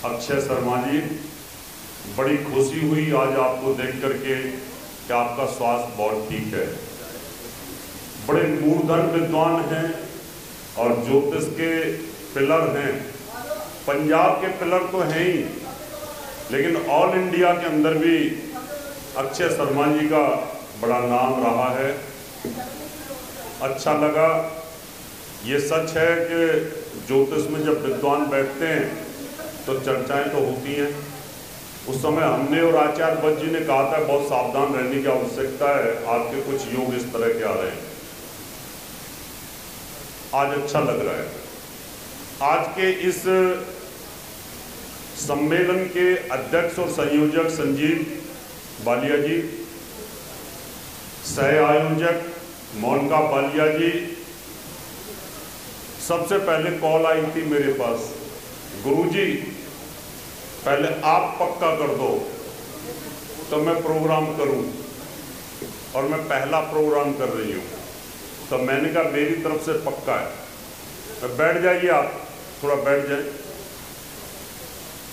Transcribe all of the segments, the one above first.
अक्षय शर्मा जी, बड़ी खुशी हुई आज आपको देख करके कि आपका स्वास्थ्य बहुत ठीक है। बड़े मूर्धन विद्वान हैं और ज्योतिष के पिलर हैं। पंजाब के पिलर तो हैं ही, लेकिन ऑल इंडिया के अंदर भी अक्षय शर्मा जी का बड़ा नाम रहा है। अच्छा लगा। ये सच है कि ज्योतिष में जब विद्वान बैठते हैं तो चर्चाएं तो होती हैं। उस समय हमने और आचार्य वत्स जी ने कहा था बहुत सावधान रहने की आवश्यकता है, आपके कुछ योग इस तरह के आ रहे हैं। आज अच्छा लग रहा है। आज के इस सम्मेलन के अध्यक्ष और संयोजक संजीव बालिया जी, सह आयोजक मोनिका बालिया जी, सबसे पहले कॉल आई थी मेरे पास, गुरुजी पहले आप पक्का कर दो तो मैं प्रोग्राम करूं, और मैं पहला प्रोग्राम कर रही हूं। तो मैंने कहा मेरी तरफ से पक्का है। बैठ जाइए, आप थोड़ा बैठ जाए।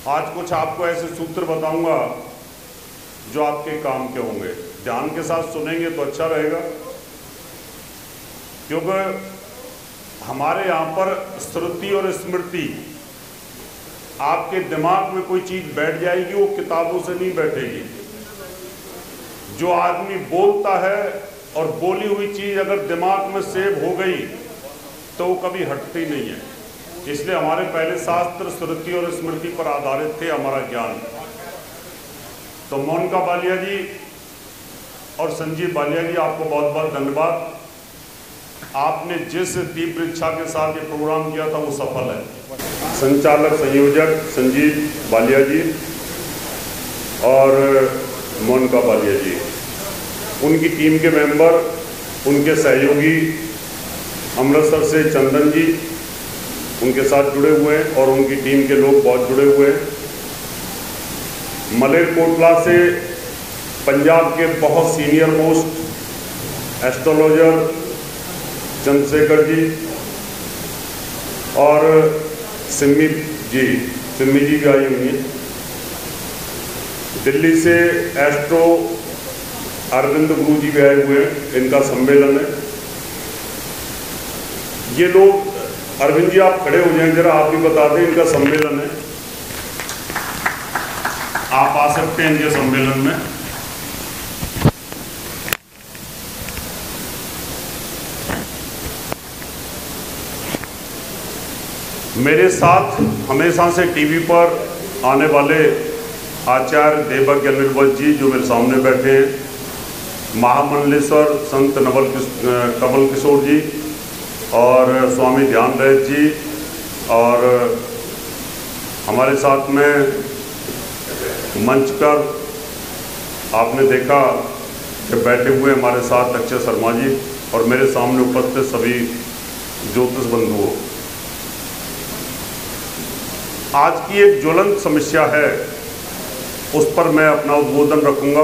आज कुछ आपको ऐसे सूत्र बताऊंगा जो आपके काम के होंगे। ध्यान के साथ सुनेंगे तो अच्छा रहेगा, क्योंकि हमारे यहाँ पर श्रुति और स्मृति, आपके दिमाग में कोई चीज बैठ जाएगी, वो किताबों से नहीं बैठेगी। जो आदमी बोलता है और बोली हुई चीज अगर दिमाग में सेव हो गई तो वो कभी हटती नहीं है। इसलिए हमारे पहले शास्त्र श्रुति और स्मृति पर आधारित थे हमारा ज्ञान। तो मोनिका बालिया जी और संजीव बालिया जी, आपको बहुत बहुत धन्यवाद। आपने जिस तीव्र इच्छा के साथ ये प्रोग्राम किया था वो सफल है। संचालक संयोजक संजीव बालिया जी और मोनिका बालिया जी, उनकी टीम के मेंबर, उनके सहयोगी अमृतसर से चंदन जी उनके साथ जुड़े हुए हैं और उनकी टीम के लोग बहुत जुड़े हुए हैं। मलेरकोटला से पंजाब के बहुत senior most astrologer Chandrashekhar ji और सिम्मी जी भी आई हुई हैं। दिल्ली से एस्ट्रो अरविंद गुरु जी भी आए हुए हैं, इनका सम्मेलन है। ये लोग, अरविंद जी आप खड़े हो जाएं जरा, आप भी बता दें इनका सम्मेलन है। आप आ सकते हैं इनके सम्मेलन में। मेरे साथ हमेशा से टीवी पर आने वाले आचार्य देवज्ञ अनिर्वत जी जो मेरे सामने बैठे हैं, महामंडलेश्वर संत कमल किशोर जी और स्वामी ध्यान रहित जी, और हमारे साथ में मंच पर आपने देखा कि बैठे हुए हमारे साथ अक्षय शर्मा जी और मेरे सामने उपस्थित सभी ज्योतिष बंधुओं। आज की एक ज्वलंत समस्या है, उस पर मैं अपना उद्बोधन रखूंगा,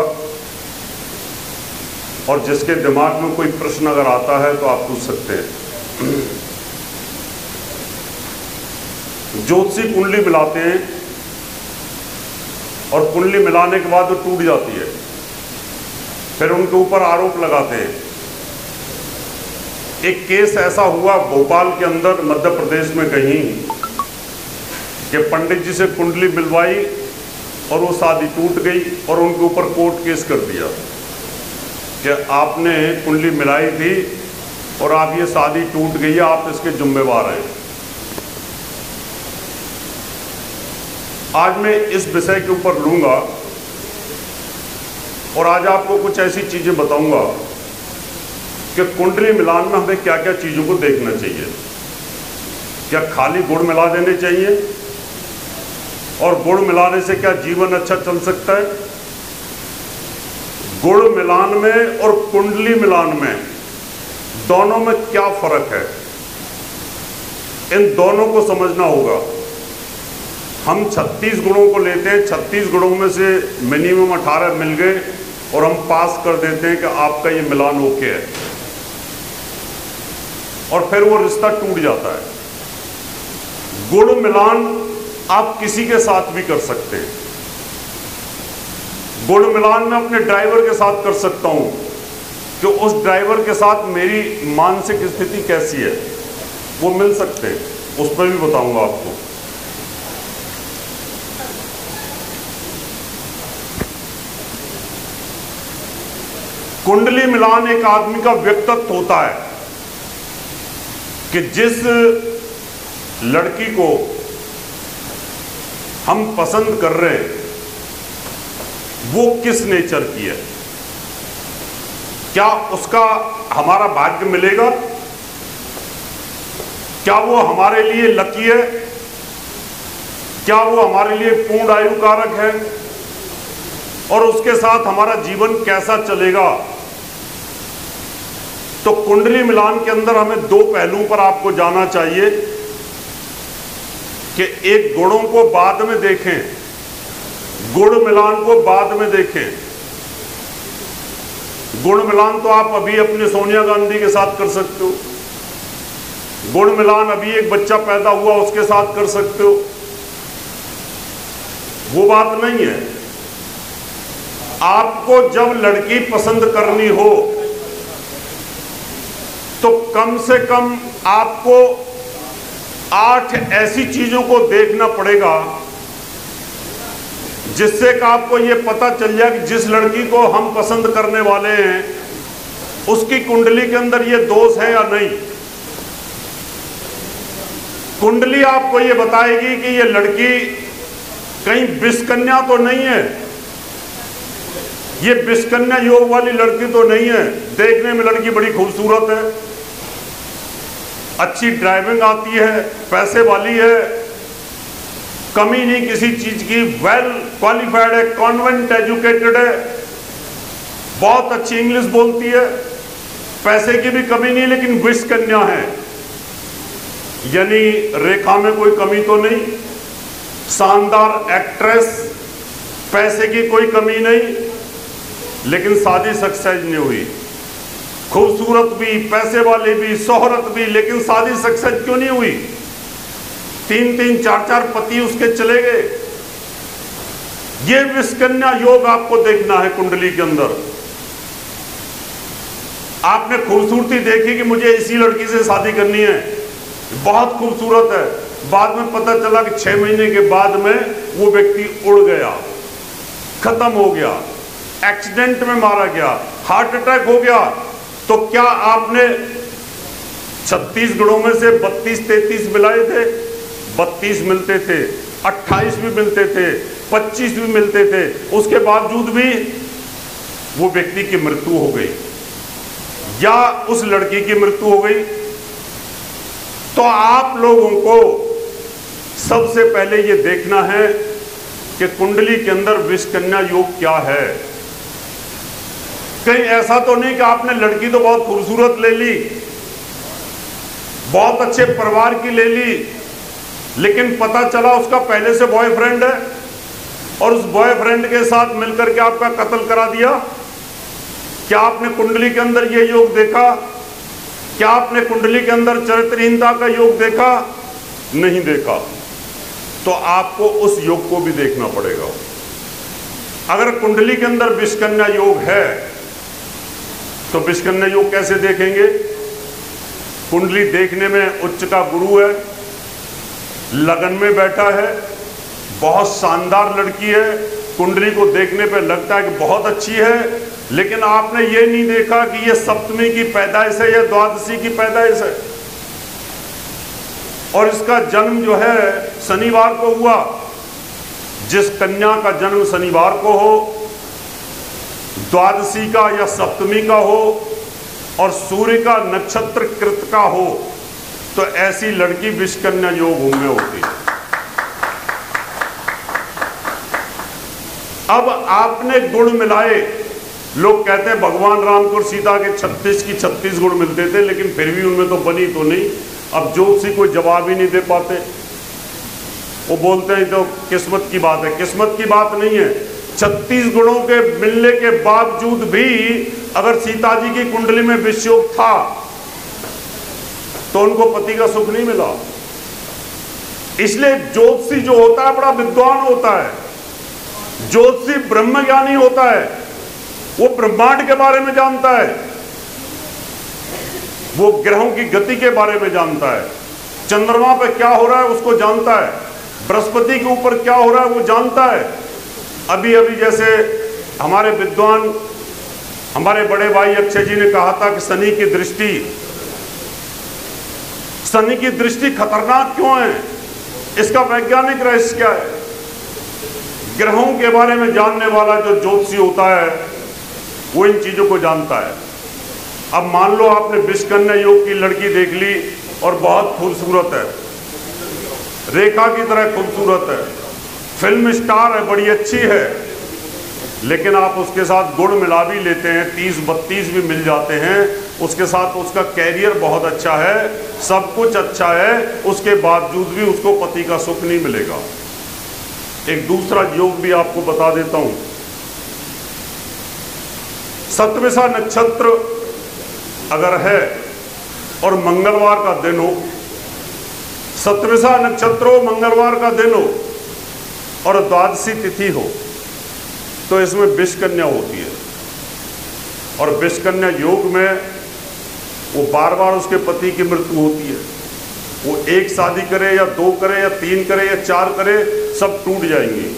और जिसके दिमाग में कोई प्रश्न अगर आता है तो आप पूछ सकते हैं। ज्योतिषी कुंडली मिलाते हैं और कुंडली मिलाने के बाद वो टूट जाती है, फिर उनके ऊपर आरोप लगाते हैं। एक केस ऐसा हुआ भोपाल के अंदर, मध्य प्रदेश में कहीं, कि पंडित जी से कुंडली मिलवाई और वो शादी टूट गई और उनके ऊपर कोर्ट केस कर दिया कि आपने कुंडली मिलाई थी और आप ये शादी टूट गई है, आप इसके जिम्मेवार हैं। आज मैं इस विषय के ऊपर लूंगा और आज आपको कुछ ऐसी चीजें बताऊंगा कि कुंडली मिलान में हमें क्या क्या चीजों को देखना चाहिए। क्या खाली गुड़ मिला देने चाहिए, और गुड़ मिलाने से क्या जीवन अच्छा चल सकता है? गुड़ मिलान में और कुंडली मिलान में दोनों में क्या फर्क है, इन दोनों को समझना होगा। हम 36 गुणों को लेते हैं, 36 गुणों में से मिनिमम 18 मिल गए और हम पास कर देते हैं कि आपका ये मिलान ओके है, और फिर वो रिश्ता टूट जाता है। गुण मिलान आप किसी के साथ भी कर सकते हैं। गुण मिलान में अपने ड्राइवर के साथ कर सकता हूं कि उस ड्राइवर के साथ मेरी मानसिक स्थिति कैसी है, वो मिल सकते हैं, उस पर भी बताऊंगा आपको। कुंडली मिलान एक आदमी का व्यक्तित्व होता है कि जिस लड़की को हम पसंद कर रहे हैं वो किस नेचर की है, क्या उसका हमारा भाग्य मिलेगा, क्या वो हमारे लिए लकी है, क्या वो हमारे लिए पूर्ण आयु कारक है, और उसके साथ हमारा जीवन कैसा चलेगा। तो कुंडली मिलान के अंदर हमें दो पहलुओं पर आपको जाना चाहिए कि एक गुणों को बाद में देखें, गुण मिलान को बाद में देखें। गुण मिलान तो आप अभी अपने सोनिया गांधी के साथ कर सकते हो, गुण मिलान अभी एक बच्चा पैदा हुआ उसके साथ कर सकते हो, वो बात नहीं है। आपको जब लड़की पसंद करनी हो तो कम से कम आपको 8 ऐसी चीजों को देखना पड़ेगा जिससे कि आपको यह पता चल जाए कि जिस लड़की को हम पसंद करने वाले हैं उसकी कुंडली के अंदर ये दोष है या नहीं। कुंडली आपको ये बताएगी कि ये लड़की कहीं विषकन्या तो नहीं है, ये विषकन्या योग वाली लड़की तो नहीं है। देखने में लड़की बड़ी खूबसूरत है, अच्छी ड्राइविंग आती है, पैसे वाली है, कमी नहीं किसी चीज की, वेल क्वालिफाइड है, कॉन्वेंट एजुकेटेड है, बहुत अच्छी इंग्लिश बोलती है, पैसे की भी कमी नहीं, लेकिन विषकन्या है, यानी रेखा में कोई कमी तो नहीं, शानदार एक्ट्रेस, पैसे की कोई कमी नहीं, लेकिन शादी सक्सेस नहीं हुई। खूबसूरत भी, पैसे वाले भी, शोहरत भी, लेकिन शादी सक्सेस क्यों नहीं हुई? 3-3, 4-4 पति उसके चले गए। ये विषकन्या योग आपको देखना है कुंडली के अंदर। आपने खूबसूरती देखी कि मुझे इसी लड़की से शादी करनी है, बहुत खूबसूरत है, बाद में पता चला कि 6 महीने के बाद में वो व्यक्ति उड़ गया, खत्म हो गया, एक्सीडेंट में मारा गया, हार्ट अटैक हो गया। तो क्या आपने 36 गुणों में से 32-33 मिलाए थे? 32 मिलते थे, 28 भी मिलते थे, 25 भी मिलते थे, उसके बावजूद भी वो व्यक्ति की मृत्यु हो गई या उस लड़की की मृत्यु हो गई। तो आप लोगों को सबसे पहले ये देखना है कि कुंडली के अंदर विषकन्या योग क्या है। कहीं ऐसा तो नहीं कि आपने लड़की तो बहुत खूबसूरत ले ली, बहुत अच्छे परिवार की ले ली, लेकिन पता चला उसका पहले से बॉयफ्रेंड है और उस बॉयफ्रेंड के साथ मिलकर के आपका कत्ल करा दिया। क्या आपने कुंडली के अंदर ये योग देखा? क्या आपने कुंडली के अंदर चरित्रहीनता का योग देखा? नहीं देखा। तो आपको उस योग को भी देखना पड़ेगा। अगर कुंडली के अंदर विषकन्या योग है तो विषकन्या योग कैसे देखेंगे? कुंडली देखने में उच्च का गुरु है, लगन में बैठा है, बहुत शानदार लड़की है, कुंडली को देखने पे लगता है कि बहुत अच्छी है, लेकिन आपने ये नहीं देखा कि ये सप्तमी की पैदाइश है या द्वादशी की पैदाइश है, और इसका जन्म जो है शनिवार को हुआ। जिस कन्या का जन्म शनिवार को हो, द्वादशी का या सप्तमी का हो, और सूर्य का नक्षत्र कृत का हो, तो ऐसी लड़की विषकन्या योग में होती है। अब आपने गुण मिलाए, लोग कहते हैं भगवान राम को और सीता के 36 की 36 गुण मिलते थे, लेकिन फिर भी उनमें तो बनी तो नहीं। अब ज्योतिषी कोई जवाब ही नहीं दे पाते, वो बोलते हैं तो किस्मत की बात है। किस्मत की बात नहीं है। 36 गुणों के मिलने के बावजूद भी अगर सीता जी की कुंडली में विषयोग था तो उनको पति का सुख नहीं मिला। इसलिए ज्योतिषी जो होता है बड़ा विद्वान होता है, ज्योतिषी ब्रह्मज्ञानी होता है, वो ब्रह्मांड के बारे में जानता है, वो ग्रहों की गति के बारे में जानता है, चंद्रमा पे क्या हो रहा है उसको जानता है, बृहस्पति के ऊपर क्या हो रहा है वो जानता है। अभी अभी जैसे हमारे विद्वान, हमारे बड़े भाई अक्षय जी ने कहा था कि शनि की दृष्टि खतरनाक क्यों है, इसका वैज्ञानिक रहस्य क्या है। ग्रहों के बारे में जानने वाला जो ज्योतिषी होता है वो इन चीजों को जानता है। अब मान लो आपने विषकन्या योग की लड़की देख ली और बहुत खूबसूरत है, रेखा की तरह खूबसूरत है, फिल्म स्टार है, बड़ी अच्छी है, लेकिन आप उसके साथ गुण मिला भी लेते हैं, 30-32 भी मिल जाते हैं, उसके साथ उसका कैरियर बहुत अच्छा है, सब कुछ अच्छा है, उसके बावजूद भी उसको पति का सुख नहीं मिलेगा। एक दूसरा योग भी आपको बता देता हूं। सतविसा नक्षत्र अगर है और मंगलवार का दिन हो, सतविसा नक्षत्र हो, मंगलवार का दिन हो और द्वादशी तिथि हो, तो इसमें विषकन्या होती है। और विषकन्या योग में वो बार बार उसके पति की मृत्यु होती है। वो एक शादी करे या 2 करे या 3 करे या 4 करे, सब टूट जाएंगे।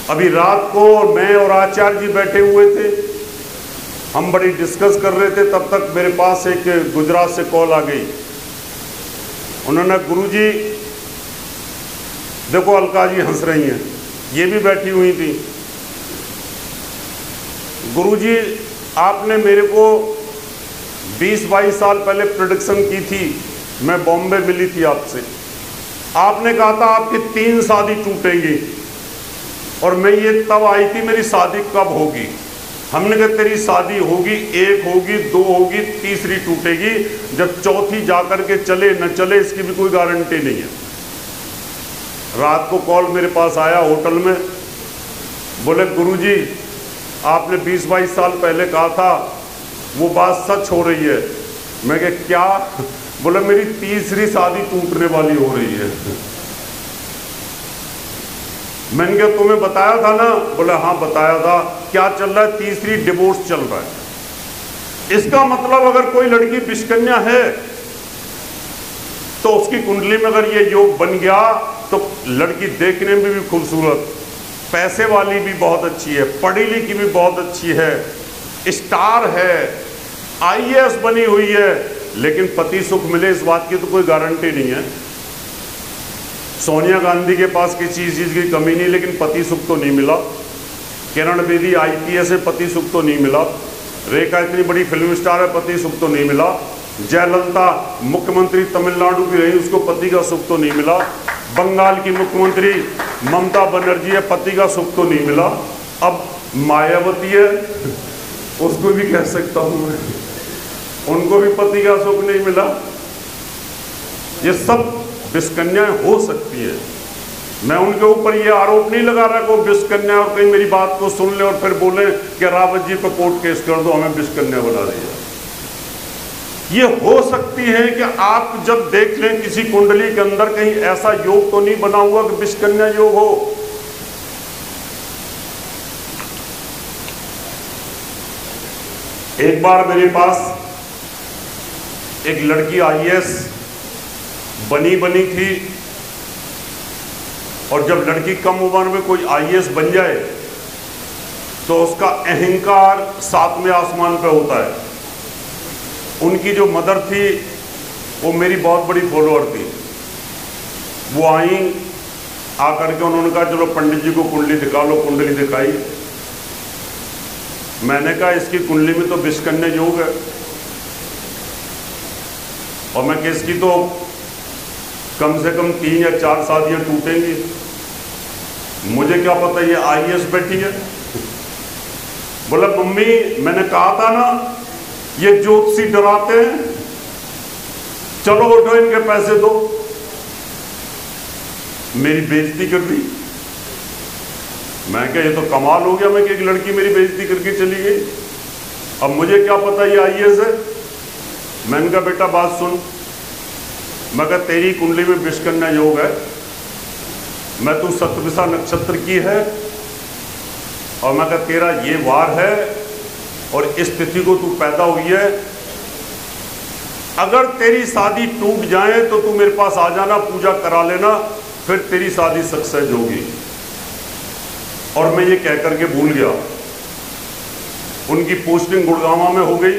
अभी रात को मैं और आचार्य जी बैठे हुए थे, हम बड़ी डिस्कस कर रहे थे, तब तक मेरे पास एक गुजरात से कॉल आ गई। उन्होंने, गुरुजी देखो अलका जी हंस रही हैं, ये भी बैठी हुई थी, गुरुजी आपने मेरे को 20-22 साल पहले प्रेडिक्शन की थी, मैं बॉम्बे मिली थी आपसे, आपने कहा था आपकी 3 शादी टूटेंगी और मैं ये तब आई थी मेरी शादी कब होगी। हमने कहा तेरी शादी होगी, 1 होगी, 2 होगी, तीसरी टूटेगी, जब चौथी जाकर के चले न चले इसकी भी कोई गारंटी नहीं है। रात को कॉल मेरे पास आया होटल में, बोले गुरुजी आपने 20-22 साल पहले कहा था वो बात सच हो रही है। मैं कहा क्या? बोले मेरी तीसरी शादी टूटने वाली हो रही है। मैंने कहा तुम्हें बताया था ना? बोले हाँ बताया था। क्या चल रहा है? तीसरी डिवोर्स चल रहा है। इसका मतलब अगर कोई लड़की विषकन्या है तो उसकी कुंडली में अगर ये योग बन गया तो लड़की देखने में भी खूबसूरत, पैसे वाली भी बहुत अच्छी है, पढ़ी लिखी भी बहुत अच्छी है, स्टार है, IAS बनी हुई है, लेकिन पति सुख मिले इस बात की तो कोई गारंटी नहीं है। सोनिया गांधी के पास किसी चीज की कमी नहीं, लेकिन पति सुख तो नहीं मिला। किरण बेदी IPS है, पति सुख तो नहीं मिला। रेखा इतनी बड़ी फिल्म स्टार है, पति सुख तो नहीं मिला। जयललिता मुख्यमंत्री तमिलनाडु की रही, उसको पति का सुख तो नहीं मिला। बंगाल की मुख्यमंत्री ममता बनर्जी है, पति का सुख तो नहीं मिला। अब मायावती है, उसको भी कह सकता हूं मैं, उनको भी पति का सुख नहीं मिला। ये सब विषकन्याएं हो सकती है। मैं उनके ऊपर ये आरोप नहीं लगा रहा कि वो विषकन्या और कहीं मेरी बात को सुन ले और फिर बोले कि रावत जी पर कोर्ट केस कर दो, हमें विषकन्या बना दिया। ये हो सकती है कि आप जब देख लें किसी कुंडली के अंदर कहीं ऐसा योग तो नहीं बना हुआ कि विषकन्या योग हो। एक बार मेरे पास एक लड़की IAS बनी थी, और जब लड़की कम उम्र में कोई IAS बन जाए तो उसका अहंकार 7वें आसमान पे होता है। उनकी जो मदर थी वो मेरी बहुत बड़ी फॉलोअर थी। वो आई, आकर के उन्होंने कहा चलो पंडित जी को कुंडली दिखा लो। कुंडली दिखाई, मैंने कहा इसकी कुंडली में तो विषकन्या योग है, और मैं किसकी तो कम से कम 3 या 4 शादियां टूटेंगी, मुझे क्या पता ये IAS बैठी है। बोला मम्मी मैंने कहा था ना ये ज्योतिषी डराते हैं, चलो उठो इनके पैसे दो। मेरी बेइज्जती कर दी। मैं क्या ये तो कमाल हो गया, मैं कि एक लड़की मेरी बेइज्जती करके चली गई। अब मुझे क्या पता ये IAS है। मैंने कहा बेटा बात सुन, मगर तेरी कुंडली में विषकन्या योग है, मैं तू शतभिषा नक्षत्र की है, और मगर तेरा ये वार है और इस तिथि को तू पैदा हुई है। अगर तेरी शादी टूट जाए तो तू मेरे पास आ जाना, पूजा करा लेना, फिर तेरी शादी सक्सेस होगी। और मैं ये कह करके भूल गया। उनकी पोस्टिंग गुड़गांव में हो गई,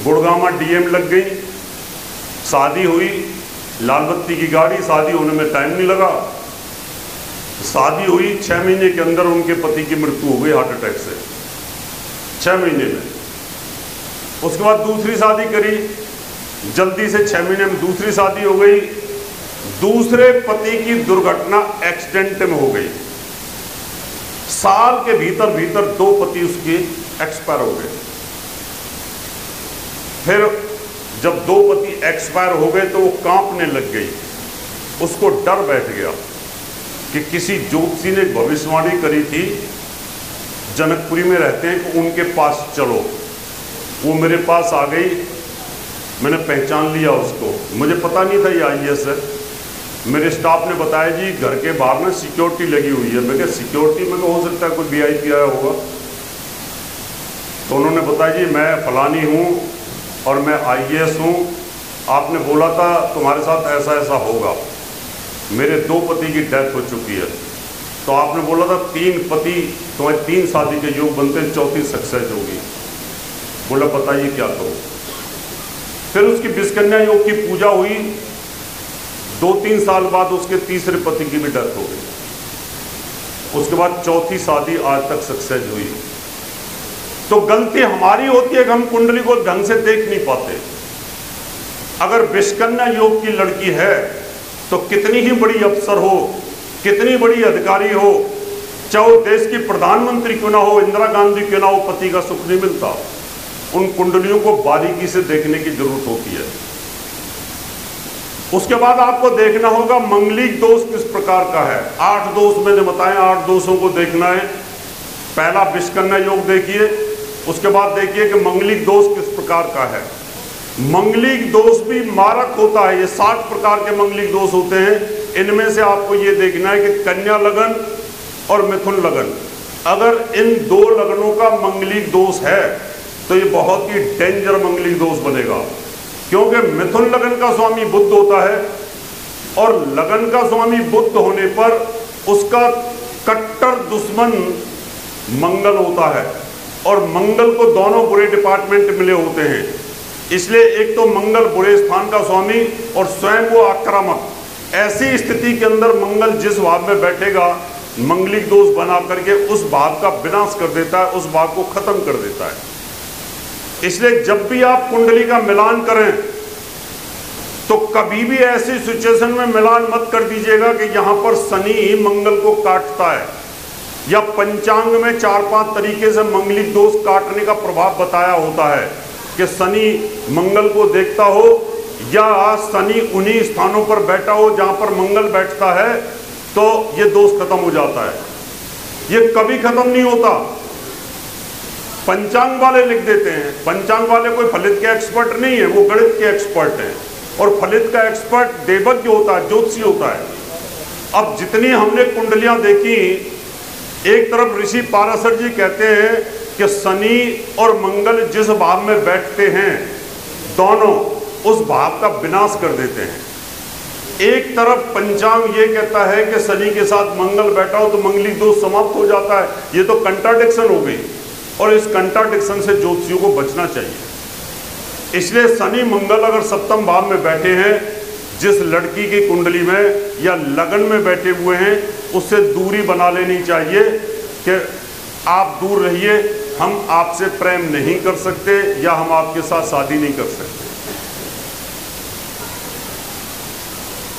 गुड़गांव डीएम लग गई, शादी हुई, लाल बत्ती की गाड़ी, शादी होने में टाइम नहीं लगा। शादी हुई, 6 महीने के अंदर उनके पति की मृत्यु हो गई हार्ट अटैक से, 6 महीने में। उसके बाद दूसरी शादी करी, जल्दी से 6 महीने में दूसरी शादी हो गई। दूसरे पति की दुर्घटना एक्सीडेंट में हो गई, साल के भीतर भीतर 2 पति उसके एक्सपायर हो गए। फिर जब 2 पति एक्सपायर हो गए तो वो कांपने लग गई, उसको डर बैठ गया कि किसी ज्योतिषी ने भविष्यवाणी करी थी, जनकपुरी में रहते हैं, कि उनके पास चलो। वो मेरे पास आ गई, मैंने पहचान लिया उसको, मुझे पता नहीं था ये आईएएस है। मेरे स्टाफ ने बताया जी घर के बाहर में सिक्योरिटी लगी हुई है। मैं क्या सिक्योरिटी में हो सकता है कोई वीआईपी आया होगा। तो उन्होंने बताया जी मैं फलानी हूँ और मैं आईएएस हूँ, आपने बोला था तुम्हारे साथ ऐसा ऐसा होगा, मेरे 2 पति की डेथ हो चुकी है, तो आपने बोला था 3 पति तुम्हारे 3 शादी के योग बनते हैं, 4थी सक्सेस होगी। बोला बताइए क्या करो। फिर उसकी विषकन्या योग की पूजा हुई, 2-3 साल बाद उसके तीसरे पति की भी डेथ हो गई। उसके बाद 4थी शादी आज तक सक्सेस हुई। तो गलती हमारी होती है कि हम कुंडली को ढंग से देख नहीं पाते। अगर विषकन्या योग की लड़की है तो कितनी ही बड़ी अफसर हो, कितनी बड़ी अधिकारी हो, चाहे वो देश की प्रधानमंत्री क्यों ना हो, इंदिरा गांधी क्यों ना हो, पति का सुख नहीं मिलता। उन कुंडलियों को बारीकी से देखने की जरूरत होती है। उसके बाद आपको देखना होगा मंगलिक दोष किस प्रकार का है। 8 दोष मैंने बताए, 8 दोषों को देखना है। पहला विषकन्या योग देखिए, उसके बाद देखिए कि मंगलिक दोष किस प्रकार का है। मंगलिक दोष भी मारक होता है, ये 60 प्रकार के मंगलिक दोष होते हैं। इनमें से आपको ये देखना है कि कन्या लगन और मिथुन लगन, अगर इन 2 लगनों का मंगलिक दोष है तो ये बहुत ही डेंजर मंगलिक दोष बनेगा, क्योंकि मिथुन लगन का स्वामी बुध होता है और लगन का स्वामी बुध होने पर उसका कट्टर दुश्मन मंगल होता है, और मंगल को दोनों बुरे डिपार्टमेंट मिले होते हैं। इसलिए एक तो मंगल बुरे स्थान का स्वामी और स्वयं वो आक्रामक। ऐसी स्थिति के अंदर मंगल जिस भाव में बैठेगा, मंगलिक दोष बना करके उस भाव का विनाश कर देता है, उस भाव को खत्म कर देता है। इसलिए जब भी आप कुंडली का मिलान करें तो कभी भी ऐसी सिचुएशन में मिलान मत कर दीजिएगा कि यहां पर शनि ही मंगल को काटता है, या पंचांग में 4-5 तरीके से मंगलिक दोष काटने का प्रभाव बताया होता है कि शनि मंगल को देखता हो, या शनि उन्हीं स्थानों पर बैठा हो जहां पर मंगल बैठता है, तो ये दोष खत्म हो जाता है। ये कभी खत्म नहीं होता। पंचांग वाले लिख देते हैं, पंचांग वाले कोई फलित के एक्सपर्ट नहीं है, वो गणित के एक्सपर्ट हैं, और फलित का एक्सपर्ट देवज्ञ होता है, ज्योतिषी होता है। अब जितनी हमने कुंडलियां देखी, एक तरफ ऋषि पाराशर जी कहते हैं कि शनि और मंगल जिस भाव में बैठते हैं दोनों उस भाव का विनाश कर देते हैं। एक तरफ पंचांग ये कहता है कि शनि के साथ मंगल बैठा हो तो मंगलिक दोष समाप्त हो जाता है। ये तो कंट्राडिक्शन हो गई, और इस कंट्राडिक्शन से ज्योतिषियों को बचना चाहिए। इसलिए शनि मंगल अगर सप्तम भाव में बैठे हैं, जिस लड़की की कुंडली में या लगन में बैठे हुए हैं, उससे दूरी बना लेनी चाहिए कि आप दूर रहिए, हम आपसे प्रेम नहीं कर सकते या हम आपके साथ शादी नहीं कर सकते।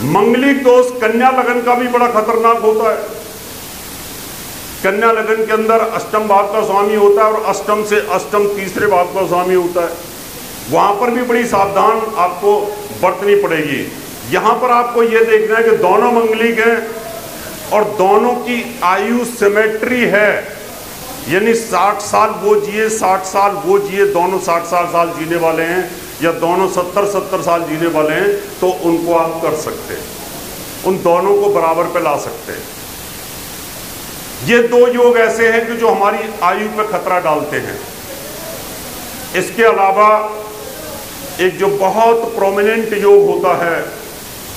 मंगलिक दोष कन्या लगन का भी बड़ा खतरनाक होता है। कन्या लगन के अंदर अष्टम भाव का स्वामी होता है और अष्टम से अष्टम तीसरे भाव का स्वामी होता है। वहां पर भी बड़ी सावधान आपको बरतनी पड़ेगी। यहां पर आपको यह देखना है कि दोनों मंगलिक हैं और दोनों की आयु सिमेट्री है, यानी 60 साल वो जिए 60 साल वो जिए, दोनों 60 साल जीने वाले हैं। या दोनों 70-70 साल जीने वाले हैं तो उनको आप कर सकते हैं, उन दोनों को बराबर पे ला सकते हैं। ये दो योग ऐसे हैं कि जो हमारी आयु पे खतरा डालते हैं। इसके अलावा एक जो बहुत प्रोमिनेंट योग होता है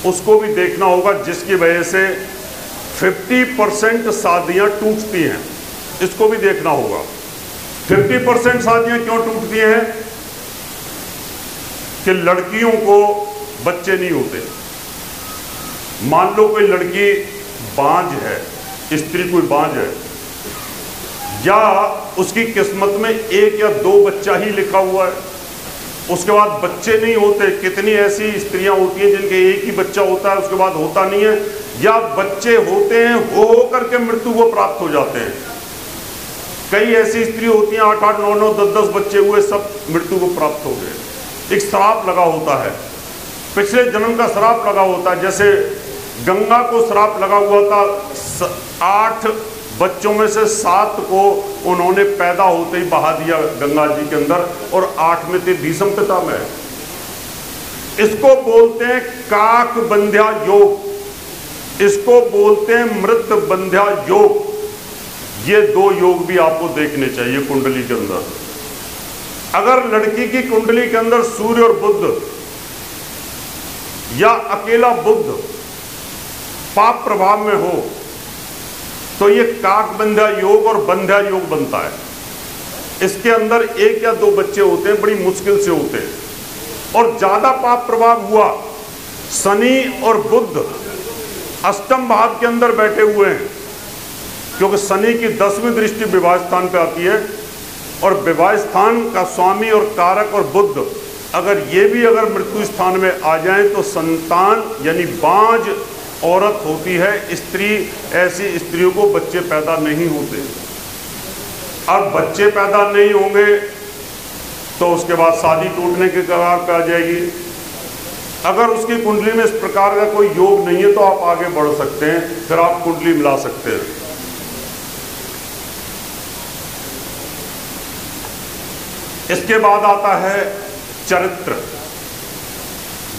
उसको भी देखना होगा, जिसकी वजह से 50% शादियां टूटती हैं, इसको भी देखना होगा। 50% शादियां क्यों टूटती हैं? कि लड़कियों को बच्चे नहीं होते। मान लो कोई लड़की बांझ है, स्त्री कोई बांझ है, या उसकी किस्मत में 1 या 2 बच्चा ही लिखा हुआ है, उसके बाद बच्चे नहीं होते। कितनी ऐसी स्त्रियां होती हैं जिनके 1 ही बच्चा होता है, उसके बाद होता नहीं है, या बच्चे होते हैं हो करके मृत्यु को प्राप्त हो जाते हैं। कई ऐसी स्त्री होती हैं 8-8, 9-9, 10-10 बच्चे हुए, सब मृत्यु को प्राप्त हो गए। एक श्राप लगा होता है, पिछले जन्म का श्राप लगा होता है। जैसे गंगा को श्राप लगा हुआ था, 8 बच्चों में से 7 को उन्होंने पैदा होते ही बहा दिया गंगा जी के अंदर, और 8 में थे भीष्म पितामह। इसको बोलते हैं काक बंध्या योग, इसको बोलते हैं मृत बंध्या योग। ये 2 योग भी आपको देखने चाहिए कुंडली के अंदर। अगर लड़की की कुंडली के अंदर सूर्य और बुध या अकेला बुध पाप प्रभाव में हो तो ये काक बंध्या योग और बंध्या योग बनता है। इसके अंदर 1 या 2 बच्चे होते हैं, बड़ी मुश्किल से होते हैं। और ज्यादा पाप प्रभाव हुआ, शनि और बुध अष्टम भाव के अंदर बैठे हुए हैं, क्योंकि शनि की 10वीं दृष्टि विवाह स्थान पे आती है, और विवाह स्थान का स्वामी और कारक और बुध अगर ये भी अगर मृत्यु स्थान में आ जाए तो संतान यानी बांझ औरत होती है स्त्री, ऐसी स्त्रियों को बच्चे पैदा नहीं होते। अब बच्चे पैदा नहीं होंगे तो उसके बाद शादी टूटने के कगार पे आ जाएगी। अगर उसकी कुंडली में इस प्रकार का कोई योग नहीं है तो आप आगे बढ़ सकते हैं, फिर आप कुंडली मिला सकते हैं। इसके बाद आता है चरित्र,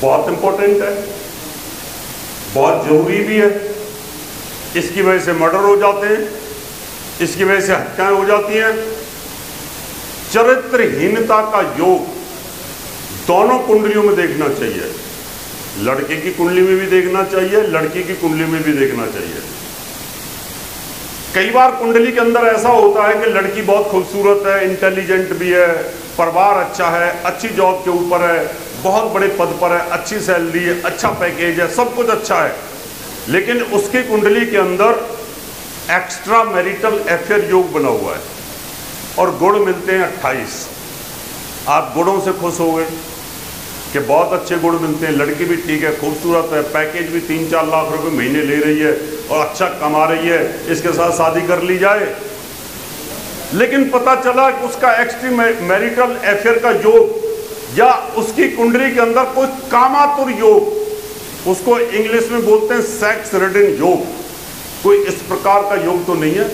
बहुत इंपॉर्टेंट है, बहुत जरूरी भी है। इसकी वजह से मर्डर हो जाते हैं, इसकी वजह से हत्याएं हो जाती हैं। चरित्रहीनता का योग दोनों कुंडलियों में देखना चाहिए, लड़के की कुंडली में भी देखना चाहिए, लड़की की कुंडली में भी देखना चाहिए। कई बार कुंडली के अंदर ऐसा होता है कि लड़की बहुत खूबसूरत है, इंटेलिजेंट भी है, परिवार अच्छा है, अच्छी जॉब के ऊपर है, बहुत बड़े पद पर है, अच्छी सैलरी है, अच्छा पैकेज है, सब कुछ अच्छा है, लेकिन उसकी कुंडली के अंदर एक्स्ट्रा मैरिटल अफेयर योग बना हुआ है और गुण मिलते हैं 28। आप गुणों से खुश हो गए कि बहुत अच्छे गुण मिलते हैं, लड़की भी ठीक है, खूबसूरत है, पैकेज भी 3-4 लाख रुपए महीने ले रही है और अच्छा कमा रही है, इसके साथ शादी कर ली जाए। लेकिन पता चला कि उसका एक्स्ट्रा मैरिटल अफेयर का योग या उसकी कुंडली के अंदर कोई कामातुर योग, उसको इंग्लिश में बोलते हैं सेक्स रिडन योग, कोई इस प्रकार का योग तो नहीं है।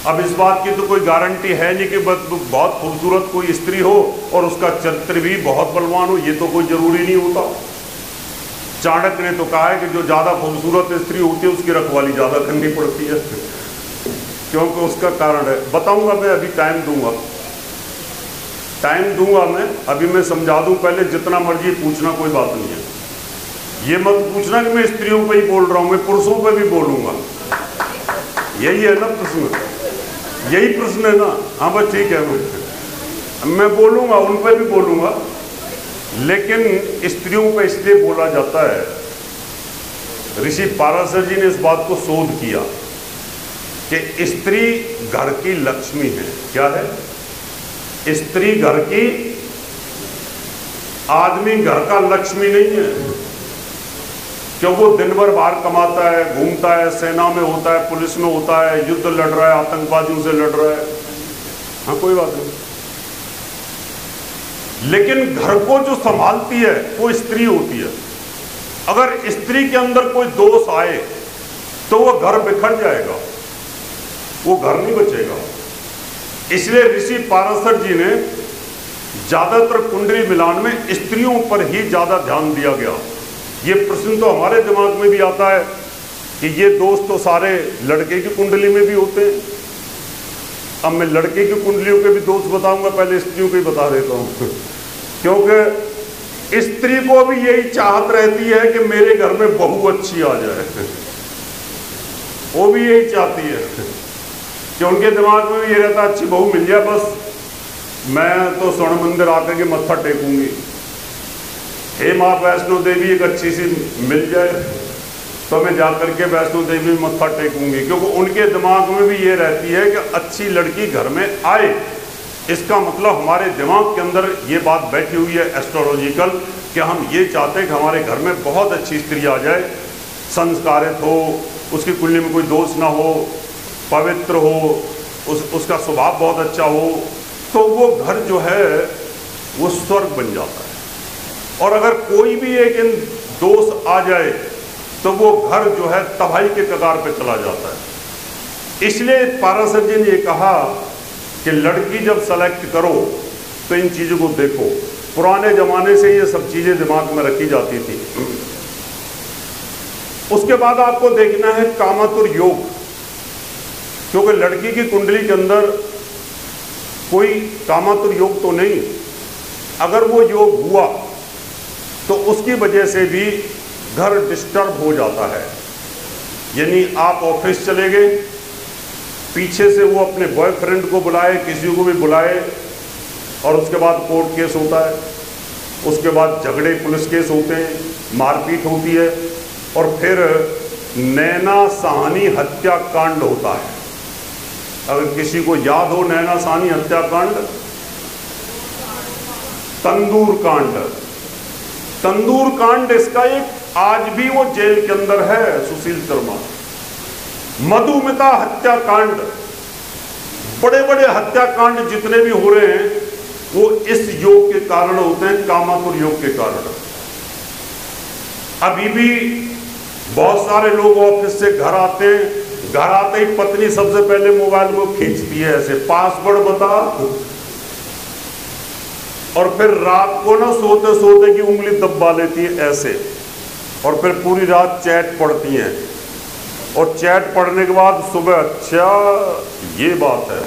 अब इस बात की तो कोई गारंटी है नहीं कि बहुत खूबसूरत कोई स्त्री हो और उसका चरित्र भी बहुत बलवान हो, ये तो कोई जरूरी नहीं होता। चाणक्य ने तो कहा है कि जो ज़्यादा खूबसूरत स्त्री होती है उसकी रखवाली ज़्यादा करनी पड़ती है, क्योंकि उसका कारण है। बताऊंगा मैं, अभी टाइम दूंगा मैं, अभी मैं समझा दूं, पहले जितना मर्जी पूछना, कोई बात नहीं है। ये मत पूछना कि मैं स्त्रियों पे ही बोल रहा हूं, मैं पुरुषों पे भी बोलूंगा। यही है ना प्रश्न, यही प्रश्न है ना? हाँ बस ठीक है, मैं बोलूंगा, उन पर भी बोलूंगा, लेकिन स्त्रियों पे इसलिए बोला जाता है, ऋषि पाराशर जी ने इस बात को शोध किया कि स्त्री घर की लक्ष्मी है। क्या है? स्त्री घर की, आदमी घर का लक्ष्मी नहीं है, क्योंकि वो दिन भर बाहर कमाता है, घूमता है, सेना में होता है, पुलिस में होता है, युद्ध लड़ रहा है, आतंकवादियों से लड़ रहा है। हाँ कोई बात नहीं, लेकिन घर को जो संभालती है वो स्त्री होती है। अगर स्त्री के अंदर कोई दोष आए तो वो घर बिखर जाएगा, वो घर नहीं बचेगा। इसलिए ऋषि पाराशर जी ने ज़्यादातर कुंडली मिलान में स्त्रियों पर ही ज़्यादा ध्यान दिया गया। ये प्रश्न तो हमारे दिमाग में भी आता है कि ये दोष तो सारे लड़के की कुंडली में भी होते हैं। अब मैं लड़के की कुंडलियों के भी दोष बताऊंगा, पहले स्त्रियों के ही बता देता हूँ क्योंकि स्त्री को भी यही चाहत रहती है कि मेरे घर में बहू अच्छी आ जाए। वो भी यही चाहती है कि उनके दिमाग में भी ये रहता अच्छी बहू मिल जाए, बस मैं तो स्वर्ण मंदिर आकर के मत्था टेकूंगी। हे माँ वैष्णो देवी एक अच्छी सी मिल जाए तो मैं जाकर के वैष्णो देवी में मत्था टेकूंगी, क्योंकि उनके दिमाग में भी ये रहती है कि अच्छी लड़की घर में आए। इसका मतलब हमारे दिमाग के अंदर ये बात बैठी हुई है एस्ट्रोलॉजिकल कि हम ये चाहते हैं कि हमारे घर में बहुत अच्छी स्त्री आ जाए, संस्कारित हो, उसकी कुंडली में कोई दोष ना हो, पवित्र हो, उसका स्वभाव बहुत अच्छा हो, तो वो घर जो है वो स्वर्ग बन जाता है। और अगर कोई भी एक इन दोष आ जाए तो वो घर जो है तबाही के कगार पे चला जाता है। इसलिए पाराशर जी ने ये कहा कि लड़की जब सेलेक्ट करो तो इन चीज़ों को देखो। पुराने ज़माने से ये सब चीज़ें दिमाग में रखी जाती थी। उसके बाद आपको देखना है कामातुर योग, क्योंकि लड़की की कुंडली के अंदर कोई कामातुर योग तो नहीं। अगर वो योग हुआ तो उसकी वजह से भी घर डिस्टर्ब हो जाता है। यानी आप ऑफिस चले गए, पीछे से वो अपने बॉयफ्रेंड को बुलाए, किसी को भी बुलाए, और उसके बाद कोर्ट केस होता है, उसके बाद झगड़े पुलिस केस होते हैं, मारपीट होती है, और फिर नैना साहनी हत्याकांड होता है। अगर किसी को याद हो नैना साहनी हत्याकांड, तंदूर कांड, तंदूर कांड इसका एक आज भी वो जेल के अंदर है, सुशील शर्मा। मधुमिता हत्याकांड, बड़े बड़े हत्याकांड जितने भी हो रहे हैं वो इस योग के कारण होते हैं, कामातुर योग के कारण। अभी भी बहुत सारे लोग ऑफिस से घर आते हैं, घर आते ही पत्नी सबसे पहले मोबाइल को खींचती है, ऐसे पासवर्ड बता, और फिर रात को ना सोते सोते की उंगली दबा लेती है ऐसे, और फिर पूरी रात चैट पढ़ती हैं, और चैट पढ़ने के बाद सुबह अच्छा ये बात है।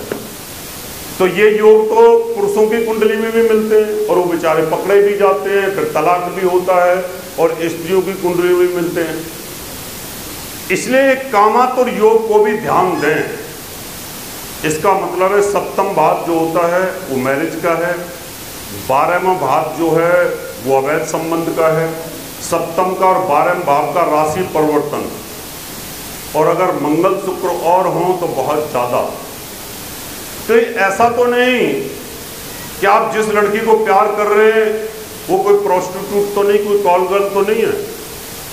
तो ये योग तो पुरुषों की कुंडली में भी मिलते हैं और वो बेचारे पकड़े भी जाते हैं, फिर तलाक भी होता है, और स्त्रियों की कुंडली में भी मिलते हैं। इसलिए कामातुर योग को भी ध्यान दें। इसका मतलब है सप्तम भाव जो होता है वो मैरिज का है, 12वां भाव जो है वो अवैध संबंध का है, सप्तम का और 12वें भाव का राशि परिवर्तन, और अगर मंगल शुक्र और हों तो बहुत ज़्यादा। तो ऐसा तो नहीं कि आप जिस लड़की को प्यार कर रहे हैं वो कोई प्रोस्टिट्यूट तो नहीं, कोई कॉल गर्ल तो नहीं है।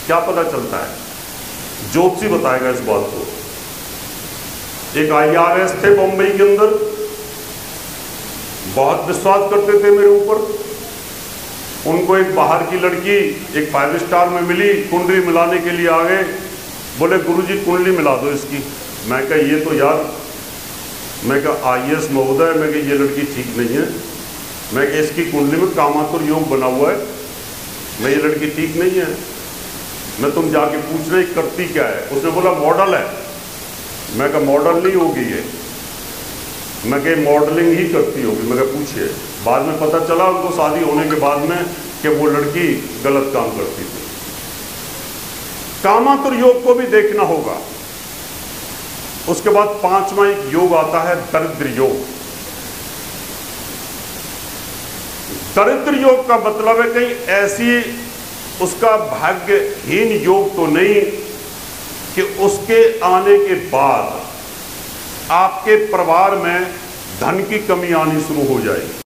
क्या पता चलता है, ज्योतिषी बताएगा इस बात को। एक IRS थे बम्बई के अंदर, बहुत विश्वास करते थे मेरे ऊपर। उनको एक बाहर की लड़की एक 5 स्टार में मिली, कुंडली मिलाने के लिए आ गए, बोले गुरुजी कुंडली मिला दो इसकी। मैं कहा ये तो यार, मैं कहा IAS महोदय, मैं कहा ये लड़की ठीक नहीं है, मैं कहा इसकी कुंडली में कामातुर योग बना हुआ है, मैं ये लड़की ठीक नहीं है, मैं तुम जाके पूछ रही करती क्या है। उसने बोला मॉडल है। मैं कहा मॉडल नहीं होगी ये, मैं कहा मॉडलिंग ही करती होगी। मैं कहा पूछिए। बाद में पता चला उनको शादी होने के बाद में कि वो लड़की गलत काम करती थी। कामातुर योग को भी देखना होगा। उसके बाद 5वां एक योग आता है दरिद्र योग। दरिद्र योग का मतलब है कहीं ऐसी उसका भाग्यहीन योग तो नहीं कि उसके आने के बाद आपके परिवार में धन की कमी आनी शुरू हो जाएगी।